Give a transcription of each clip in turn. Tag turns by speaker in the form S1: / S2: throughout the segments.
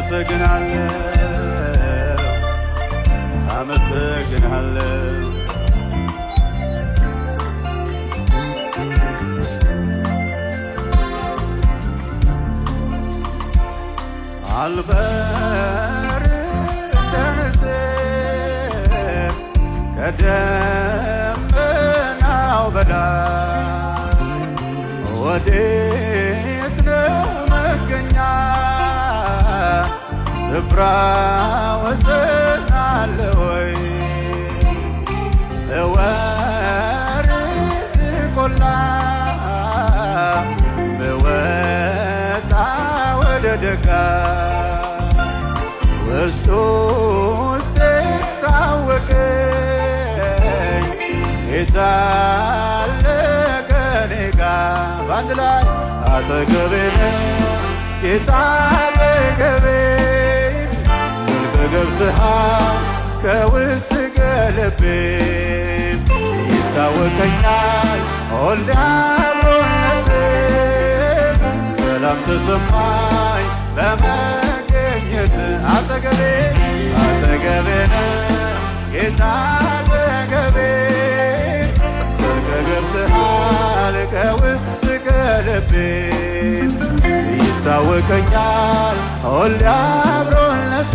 S1: አመሰግናለሁ አመሰግናለሁ አልበር እንደንስር ከደመናው በላይ ወዴት ነው መገኛ ስፍራ ወሰን አለ ወይ? እወርድ ቆላ ብወጣ ወደ ደጋ ውስጡ ውስጤ ታወቀኝ ጌታ አለ ከኔ ጋር በአንድ ላይ አጠገቤ ነው ጌታ አጠገቤ ዘልቀ ገብተሃል ከውስጥ ከልቤ ይታወቀኛል ሁሌ አብሮነቴ ሰላም ተሰማኝ በመገኘት አጠገቤ አጠገቤ ነው ጌታ አጠገቤ ዘልቀ ገብተሃል ከውስጥ ከልቤ ይታወቀኛል ሁሌ አብሮነቴ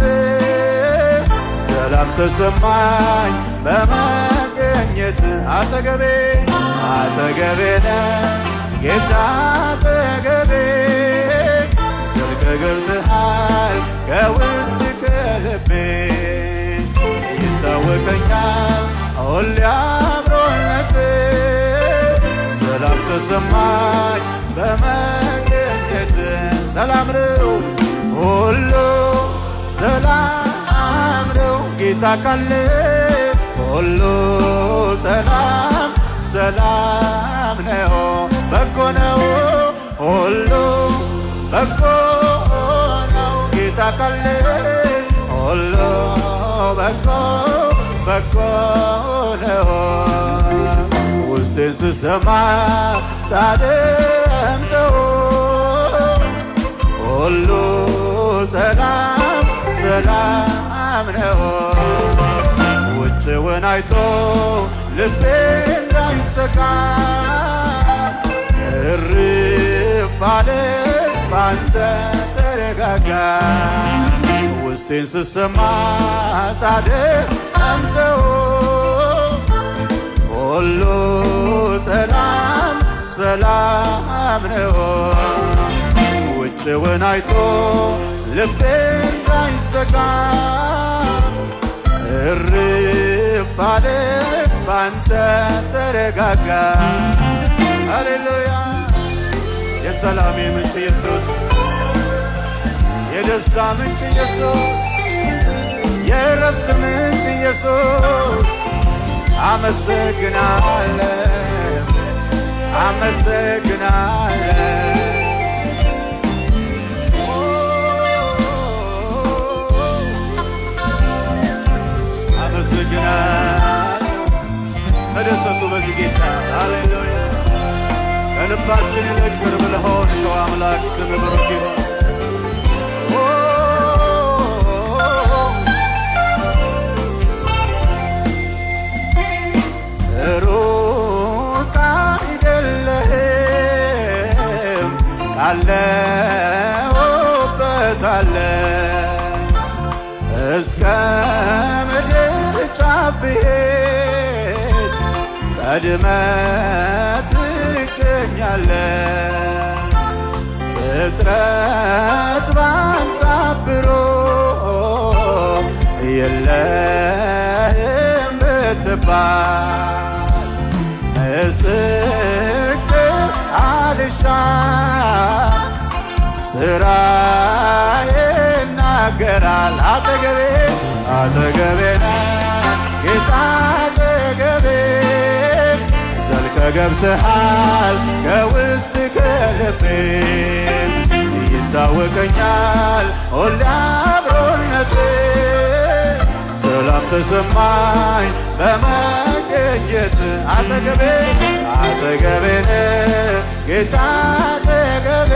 S1: ሰላም ተሰማኝ በመገኘት አጠገቤ አጠገቤ ነው ጌታ አጠገቤ ዘልቀ ገብተሃል ከውስጥ ከልቤ ይታወቀኛል ሁሌ አብሮነቴ ሰላም ተሰማኝ በመገኘት ሰላም ነው ሁሉ ሰላም ነው ጌታ ካለ ሁሉ ሰላም ሰላም ነው በጎ ነው ሁሉ በጎ ነው ጌታ ካለ ሁሉ በጎ በጎ ነው ውስጤን ስሰማ ሳደምጠው ሁሉ ሰላም ሰላም ነው ውጭውን አይቶ ልቤ እንዳይሰጋ እርፍ አለ ባንተ ተረጋጋ ውስጤን ስሰማ ሳደምጠው ሁሉ ሰላም ሰላም ነው ውጭውን አይቶ ልቤ እንዳይሰጋ እርፍ አለ ባንተ ተረጋጋ ሃሌሉያ የሰላሜ ምንጭ ኢየሱስ የደስታ ምንጭ ኢየሱስ የእረፍት ምንጭ ኢየሱስ አመሰግናለሁ አመሰግናለሁ ተደሰቱ በዚህ ጌታ ሃሌሉያ ከልባችን ይልቅ ቅርብ ለሆንከው አምላክ ስም ብሩክ ይሁን ሩቅ አይደለህም ካለሁበት አለ እስከ ምድር ጫፍ ብሄድ ቀድመህ ትገኛለህ ፍጥረት ባንተ አብሮ የለህም ብትባል ምስክር አልሻም ስራዬ ይናገራል አጠገቤ አጠገቤ ነህ ጌታ አጠገቤ ዘልቀ ገብተሃል ከውስጥ ከልቤ ይታወቀኛል ሁሌ አብሮነቴ ሰላም ተሰማኝ በመገኘት አጠገቤ አጠገቤ ነህ ጌታ አጠገቤ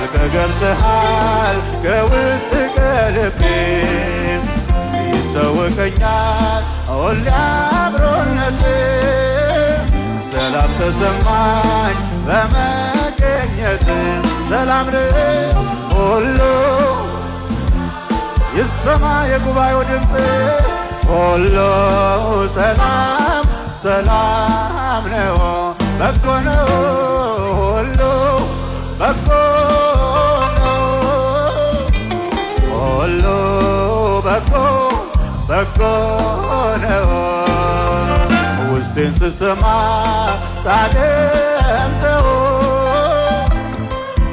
S1: ዘልቀህ ገብተሃል ከውስጥ ከልቤ ይታወቀኛል ሁሌ አብሮነትህ ሰላም ተሰማኝ በመገኘትህ ሰላም ነው ሁሉ ይሰማ የጉባኤው ድምፅ ሁሉ ሰላም ሰላም ነው በጎ ነው ሁሉ በጎ ነው ሁሉ በጎ በጎ ነው ውስጤን ስሰማ ሳደምጠው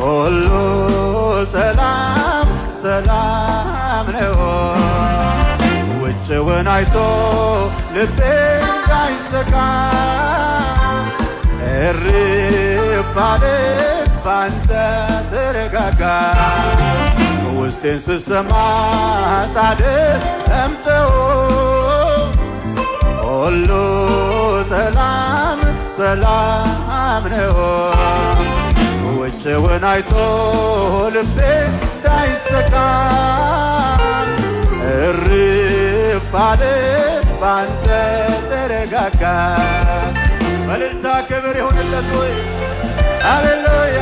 S1: ሁሉ ሰላም ሰላም ነው ውጭውን አይቶ ልቤ እንዳይሰጋ እርፍ አለ ባንተ ተረጋጋ ውስጤን ስሰማ ሳደምጠው ሁሉ ሰላም ሰላም ነው ውጭውን አይቶ ልቤ እንዳይሰጋ እርፍ አለ ባንተ ተረጋጋ በእልልታ ክብር ይሁንለት ሆይ ሃሌሉያ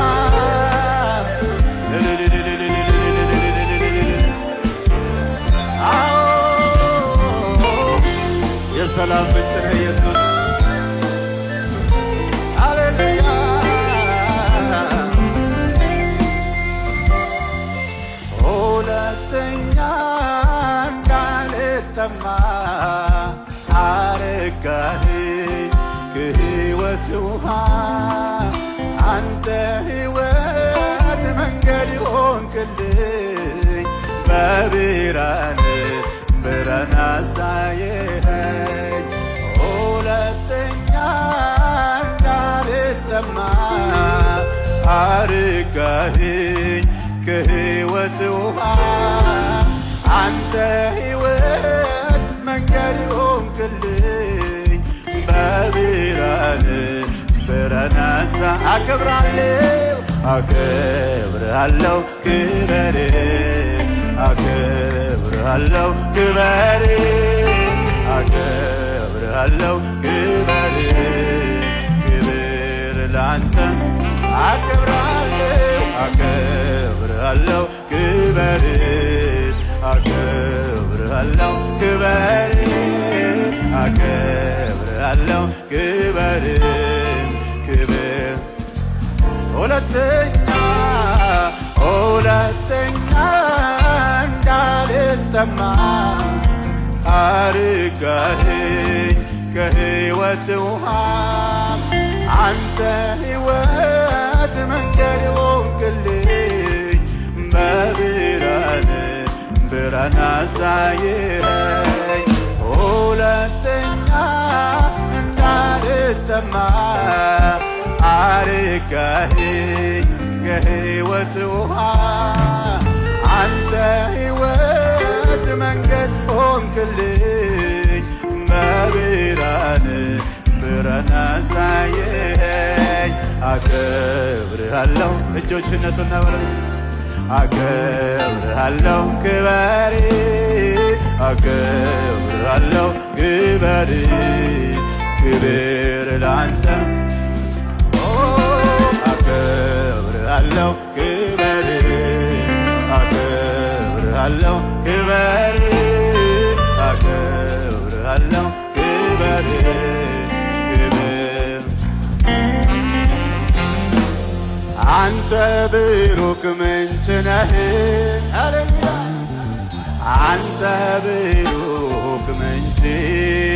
S1: የሰላም ምንጭ ነህ ኢየሱስ ሃሌሉያ ሁለተኛ እንዳልጠማ አረጋኸኝ ከሕይወት ውሃ አንተ ሕይወት መንገድ ሆንክልኝ በብርሃን ብርሃን አሳየኸኝ ሁለተኛ እንዳልጠማ አረጋኸኝ ከሕይወት ውሃ አንተ ሕይወት መንገድ ሆንክልኝ በብርሃን ብርሃን አከብራለሁ አከብርሃለሁ ክበር አከብርሃለሁ ክበር አከብርሃለሁ ክበር ክብር ላንተ አከብራለሁ አከብርሃለሁ ክበር አከብርሃለሁ ክበር አከብርሃለሁ ክበር ክብር ሁለተኛ እንዳልጠማ አረጋኸኝ ከሕይወት ውሃ አንተ ሕይወት መንገድ ሆንክልኝ በብርሃን ብርሃን አሳየኸኝ ሁለተኛ እንዳልጠማ አረጋኸኝ ከሕይወት ውሃ አንተ ሕይወት መንገድ ሆንክልኝ በብርሃን ብርሃን አሳየኸኝ አከብርሃለሁ እጆች እነሱና በረች አከብርሃለሁ ክበር አከብርሃለሁ ክበር ክብር ላንተ አከብርሃለሁ ክበር አከብርሃለሁ ክበር አከብርሃለሁ ክበር ክብር አንተ ብሩክ ምንጭ ነህ ሃሌሉያ አንተ ብሩክ ምንጭ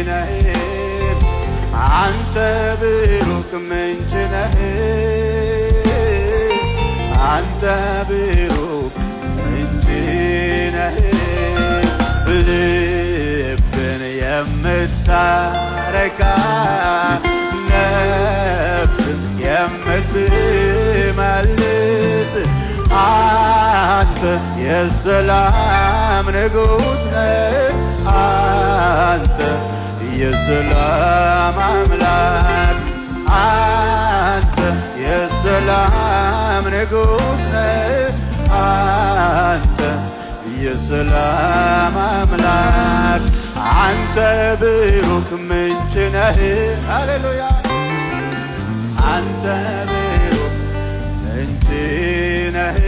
S1: ነህ አንተ ብሩክ ምንጭ ነህ አንተ ብሩክ ምንጭ ነህ ልብን የምታረካ ነፍስን የምትመልስ አንተ የሰላም ንጉሥ ነህ አንተ የሰላም አምላክ አንተ የሰላም የሰላም ንጉሥ ነህ አንተ የሰላም አምላክ አንተ ብሩክ ምንጭ ነህ ሃሌሉያ አንተ ብሩክ ምንጭ ነህ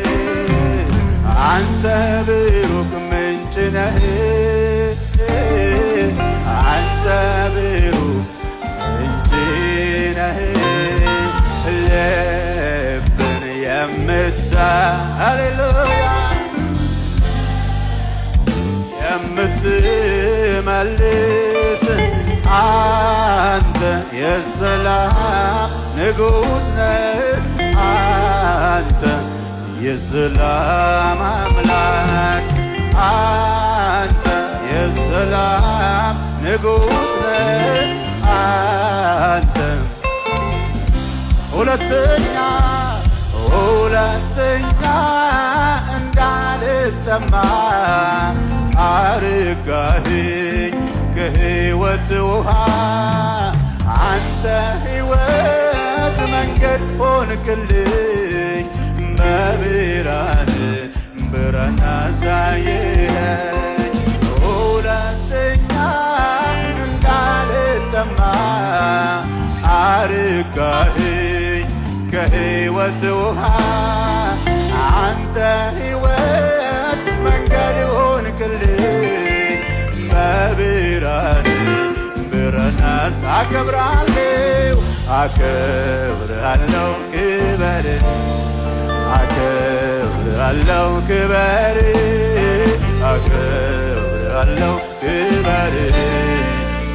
S1: አንተ ብሩክ ምንጭ ነህ አንተ ብሩክ ምንጭ ነህ ልብን ሃሌሉያ የምትመልስ አንተ የሰላም ንጉሥ ነህ አንተ የሰላም አምላክ አንተ የሰላም ንጉሥ ነህ አንተ ሁለተኛ እንዳልጠማ አርጋኸኝ ከሕይወት ውሃ አንተ ሕይወት መንገድ ሆንክልኝ በብርሃን አሳየኸኝ ሁለተኛ እንዳልጠማ አርጋኸኝ ከሕይወት ውሃ አንተ ሕይወት መንገድ ሆንክልኝ በብርሃን አከብርሃለሁ ክበር አከብርሃለሁ ክበር አከብርሃለሁ ክበር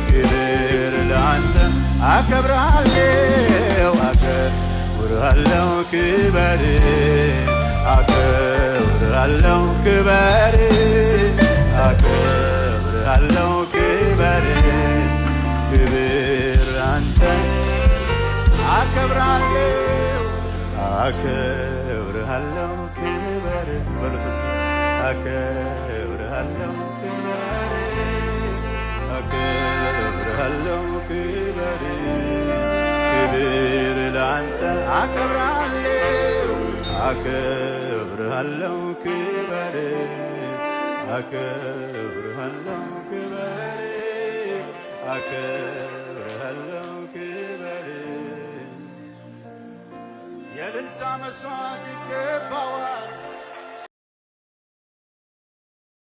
S1: ክብር ላንተ አከብርሃለሁ ክበር አከብርሃለሁ ክበር አከብርሃለሁ ክበር ክብር አንተ አከብርሃለሁ ክበር በሉት አከብርሃለሁ ክበር አከብርሃለሁ ክበር ክብር ላንተ አከብርሃለሁ ክበር አከብርሃለሁ ክበር አከብርሃለሁ ክበር የእልልታ መሥዋዕት ይገባዋል